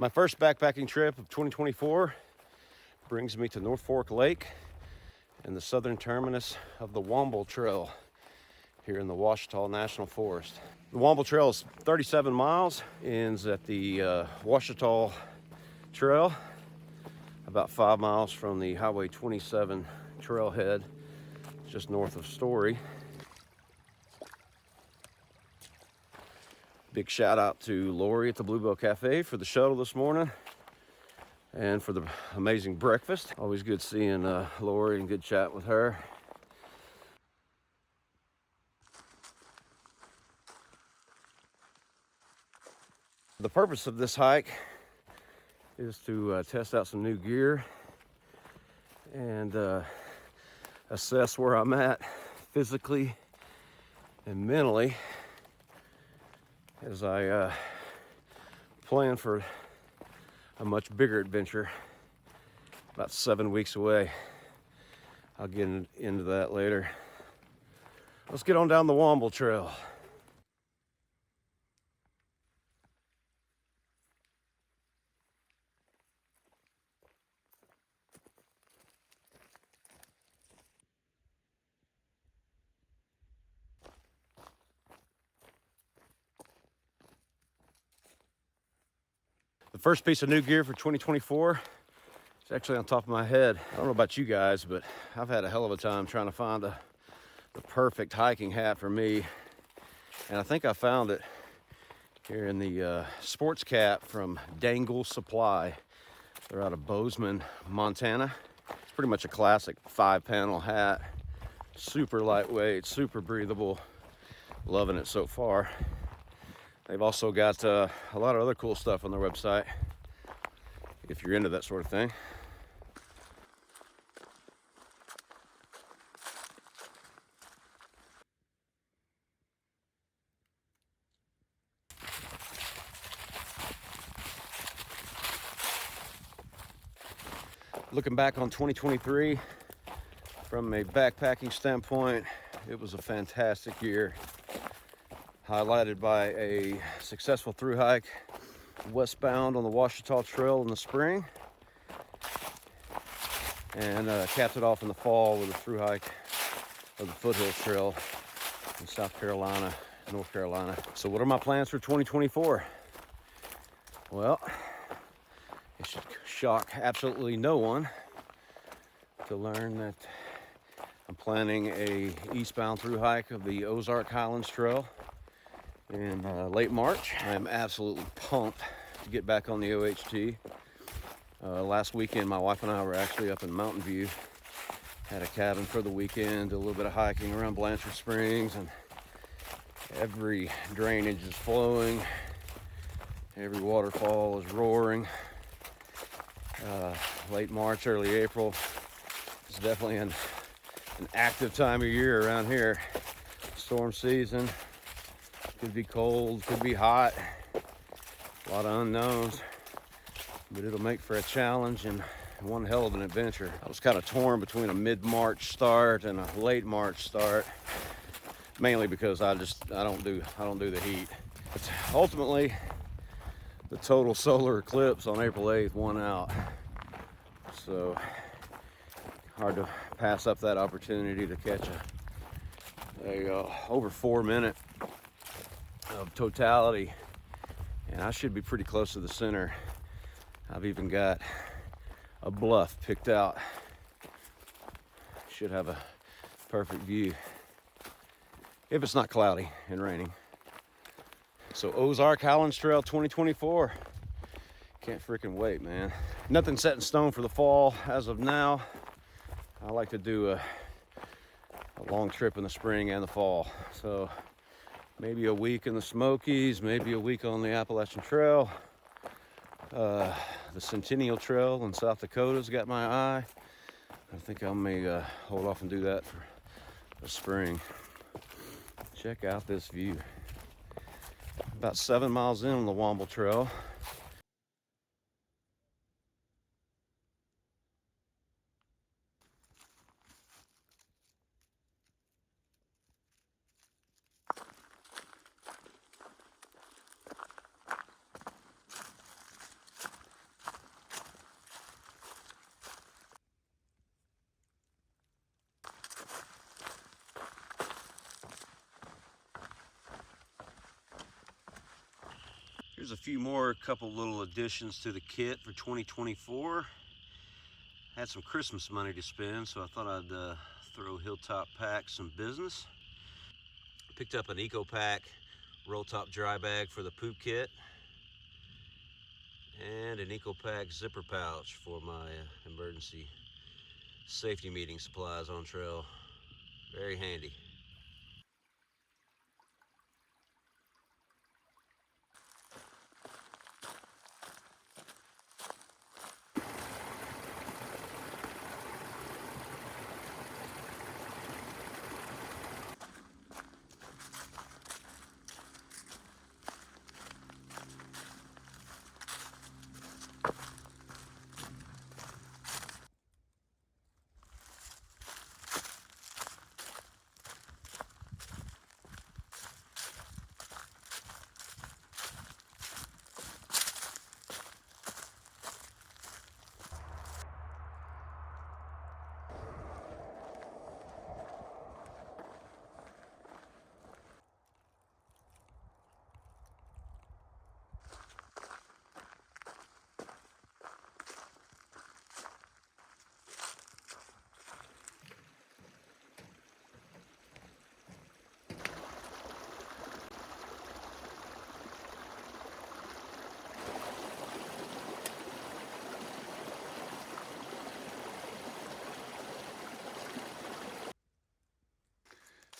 My first backpacking trip of 2024 brings me to North Fork Lake and the southern terminus of the Womble Trail here in the Ouachita National Forest. The Womble Trail is 37 miles, ends at the Ouachita Trail, about 5 miles from the Highway 27 trailhead, just north of Story. Big shout out to Lori at the Bluebell Cafe for the shuttle this morning and for the amazing breakfast. Always good seeing Lori and good chat with her. The purpose of this hike is to test out some new gear and assess where I'm at physically and mentally as I plan for a much bigger adventure about 7 weeks away. I'll get into that later. Let's get on down the Womble Trail. The first piece of new gear for 2024 is actually on top of my head. I don't know about you guys, but I've had a hell of a time trying to find the perfect hiking hat for me. And I think I found it here in the sports cap from Dangle Supply. They're out of Bozeman, Montana. It's pretty much a classic 5-panel hat. Super lightweight, super breathable. Loving it so far. They've also got a lot of other cool stuff on their website, if you're into that sort of thing. Looking back on 2023, from a backpacking standpoint, it was a fantastic year, highlighted by a successful thru-hike westbound on the Ouachita Trail in the spring, and capped it off in the fall with a thru-hike of the Foothills Trail in South Carolina, North Carolina. So what are my plans for 2024? Well, it should shock absolutely no one to learn that I'm planning a eastbound thru-hike of the Ozark Highlands Trail in late March. I am absolutely pumped to get back on the OHT. Last weekend, my wife and I were actually up in Mountain View. Had a cabin for the weekend, did a little bit of hiking around Blanchard Springs, and every drainage is flowing. Every waterfall is roaring. Late March, early April is definitely an active time of year around here. Storm season. Could be cold, could be hot, a lot of unknowns, but it'll make for a challenge and one hell of an adventure. I was kind of torn between a mid-March start and a late March start, mainly because I don't do the heat. But ultimately, the total solar eclipse on April 8th won out, so hard to pass up that opportunity to catch a over 4 minute of totality, and I should be pretty close to the center. I've even got a bluff picked out. Should have a perfect view if it's not cloudy and raining. So Ozark Highlands Trail 2024. Can't freaking wait, man. Nothing set in stone for the fall as of now. I like to do a long trip in the spring and the fall. So maybe a week in the Smokies, maybe a week on the Appalachian Trail. The Centennial Trail in South Dakota's got my eye. I think I may hold off and do that for the spring. Check out this view. About 7 miles in on the Womble Trail. Here's a few more, couple little additions to the kit for 2024. Had some Christmas money to spend, so I thought I'd throw Hilltop Pack some business. Picked up an Eco Pack roll top dry bag for the poop kit, and an Eco Pack zipper pouch for my emergency safety meeting supplies on trail. Very handy.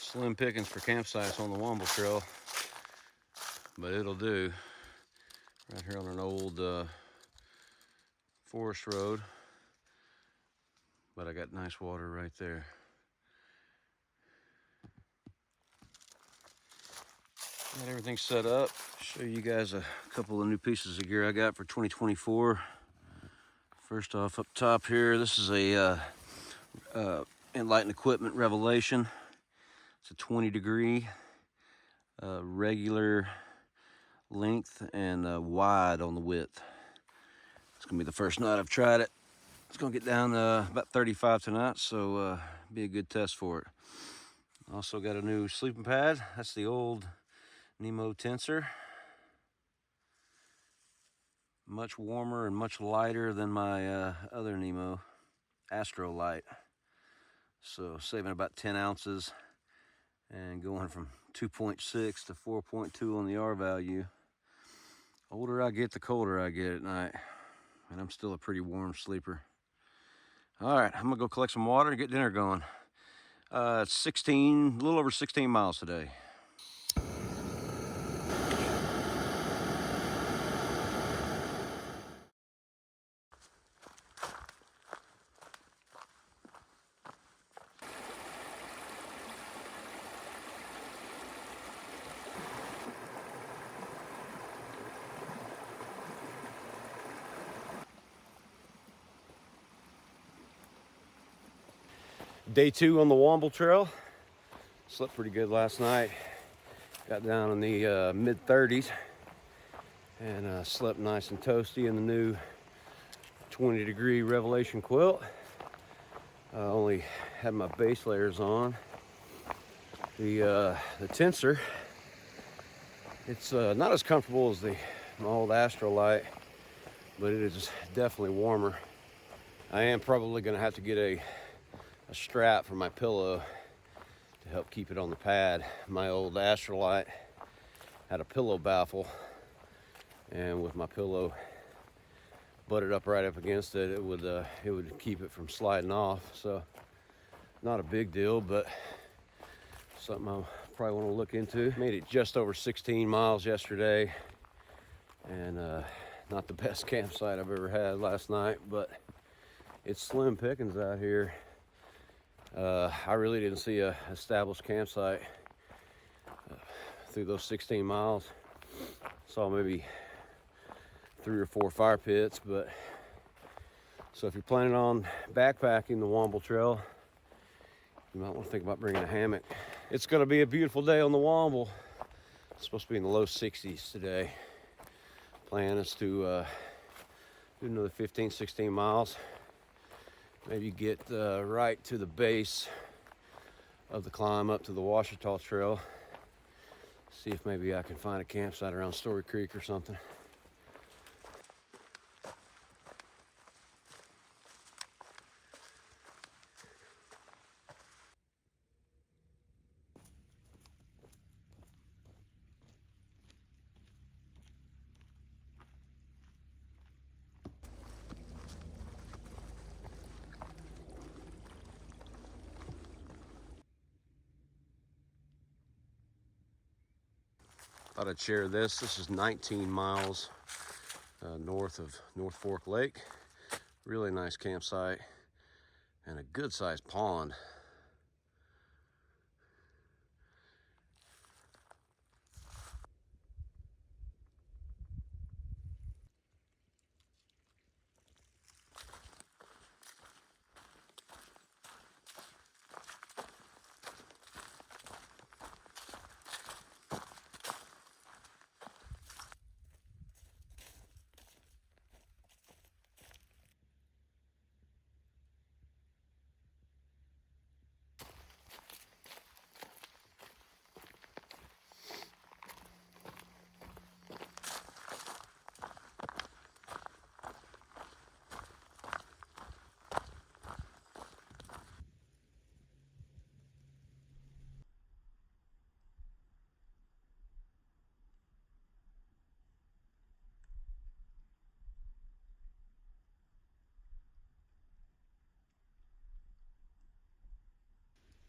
Slim pickings for campsites on the Womble Trail, but it'll do. Right here on an old forest road, but I got nice water right there. Got everything set up. Show you guys a couple of new pieces of gear I got for 2024. First off, up top here, this is a Enlightened Equipment Revelation. It's a 20-degree regular length and wide on the width. It's gonna be the first night I've tried it. It's gonna get down about 35 tonight, so be a good test for it. Also got a new sleeping pad. That's the old Nemo Tensor. Much warmer and much lighter than my other Nemo Astro Light. So saving about 10 ounces and going from 2.6 to 4.2 on the R value. Older I get, the colder I get at night. And I'm still a pretty warm sleeper. All right, I'm gonna go collect some water and get dinner going. It's a little over 16 miles today. Day 2 on the Womble Trail. Slept pretty good last night. Got down in the mid 30s and slept nice and toasty in the new 20-degree Revelation quilt. Only had my base layers on. The Tensor, it's not as comfortable as my old Astrolight, but it is definitely warmer. I am probably gonna have to get a strap for my pillow to help keep it on the pad. My old Astrolight had a pillow baffle, and with my pillow butted up right up against it, it would keep it from sliding off. So not a big deal, but something I probably want to look into. Made it just over 16 miles yesterday, and not the best campsite I've ever had last night, but it's slim pickings out here. I really didn't see a established campsite through those 16 miles. Saw maybe 3 or 4 fire pits, but so if you're planning on backpacking the Womble Trail, you might want to think about bringing a hammock. It's going to be a beautiful day on the Womble. It's supposed to be in the low 60s today. Plan is to do another 15, 16 miles. Maybe get right to the base of the climb up to the Ouachita Trail. See if maybe I can find a campsite around Story Creek or something. Thought I'd share this. This is 19 miles north of North Fork Lake. Really nice campsite and a good sized pond.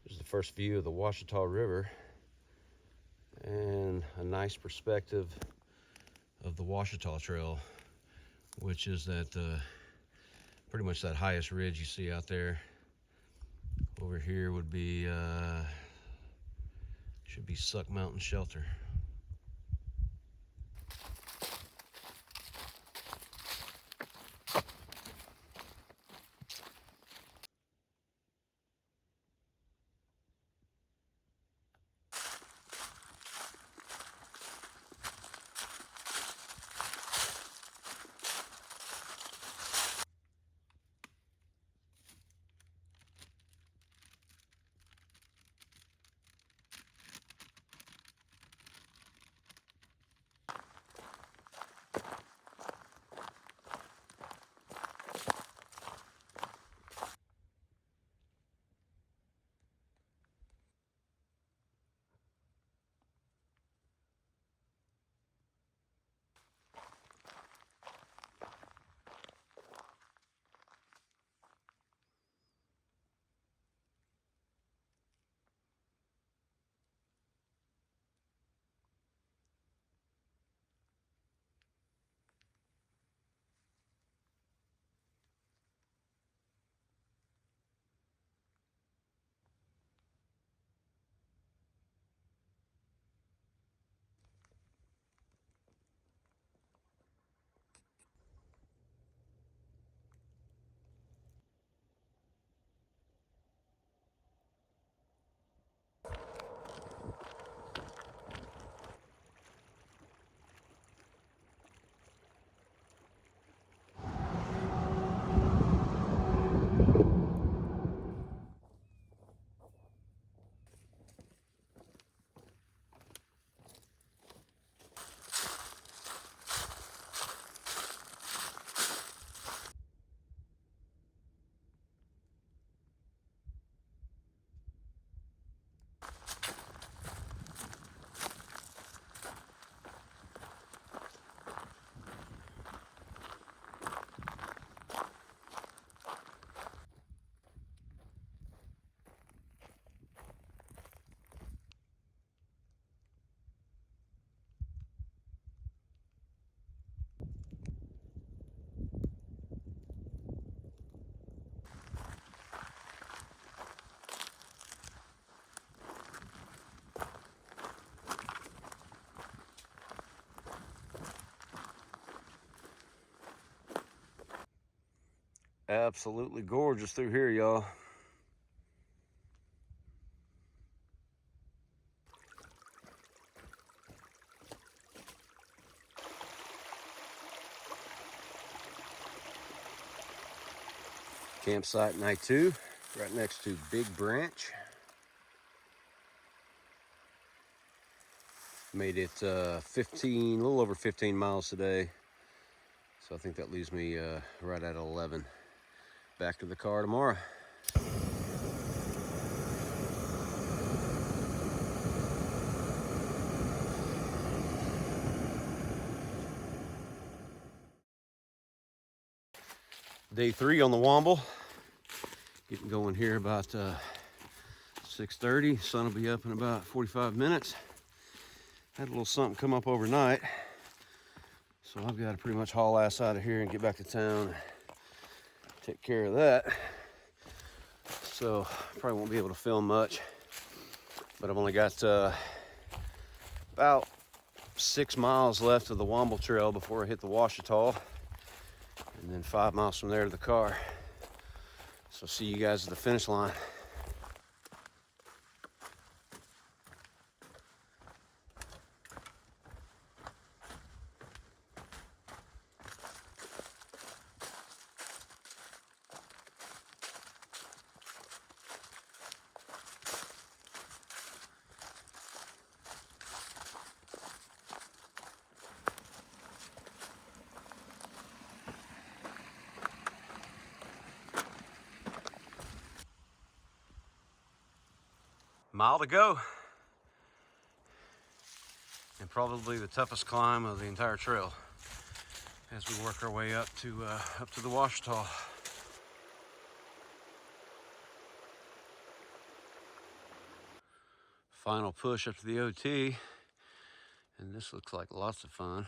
This is the first view of the Ouachita River and a nice perspective of the Ouachita Trail, which is that pretty much that highest ridge you see out there. Over here would be should be Suck Mountain Shelter. Absolutely gorgeous through here, y'all. Campsite night 2, right next to Big Branch. Made it 15, a little over 15 miles today. So I think that leaves me right at 11. Back to the car tomorrow. Day 3 on the Womble. Getting going here about 6:30. Sun will be up in about 45 minutes. Had a little something come up overnight, so I've got to pretty much haul ass out of here and get back to town, take care of that. So probably won't be able to film much, but I've only got about 6 miles left of the Womble Trail before I hit the Ouachita, and then 5 miles from there to the car. So see you guys at the finish line. Mile to go, and probably the toughest climb of the entire trail as we work our way up to the Ouachita. Final push up to the OT, and this looks like lots of fun.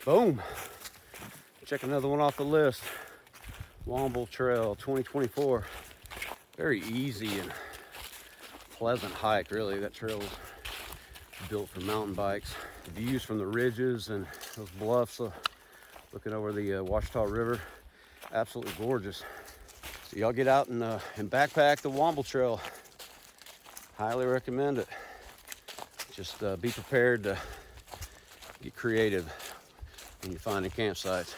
Boom. Check another one off the list. Womble Trail 2024. Very easy and pleasant hike, really. That trail is built for mountain bikes. The views from the ridges and those bluffs looking over the Ouachita River, absolutely gorgeous. So y'all get out and backpack the Womble Trail. Highly recommend it. Just be prepared to get creative when you're finding campsites.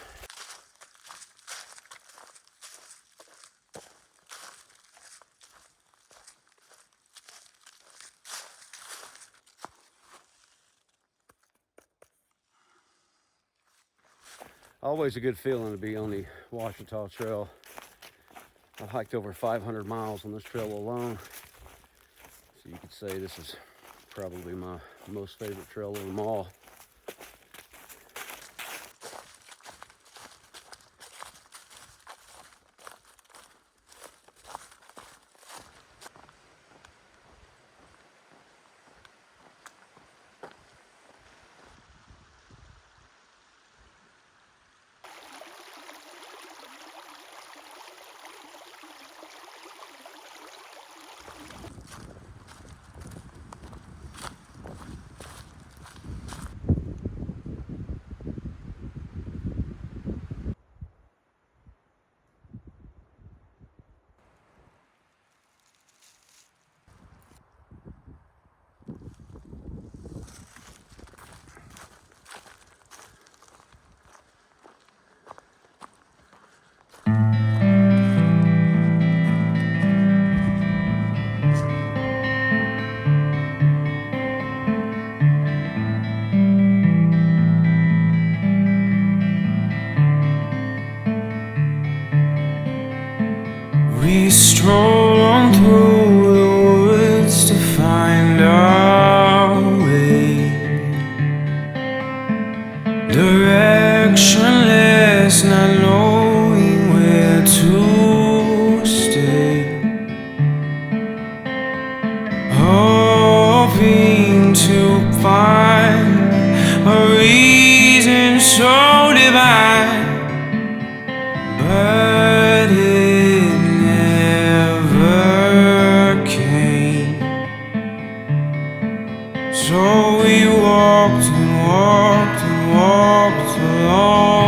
Always a good feeling to be on the Ouachita Trail. I've hiked over 500 miles on this trail alone, so you could say this is probably my most favorite trail of them all. We stroll on through the woods to find our way, directionless, not knowing where to stay, hoping to find a reason so divine, but it never came. So we walked and walked and walked along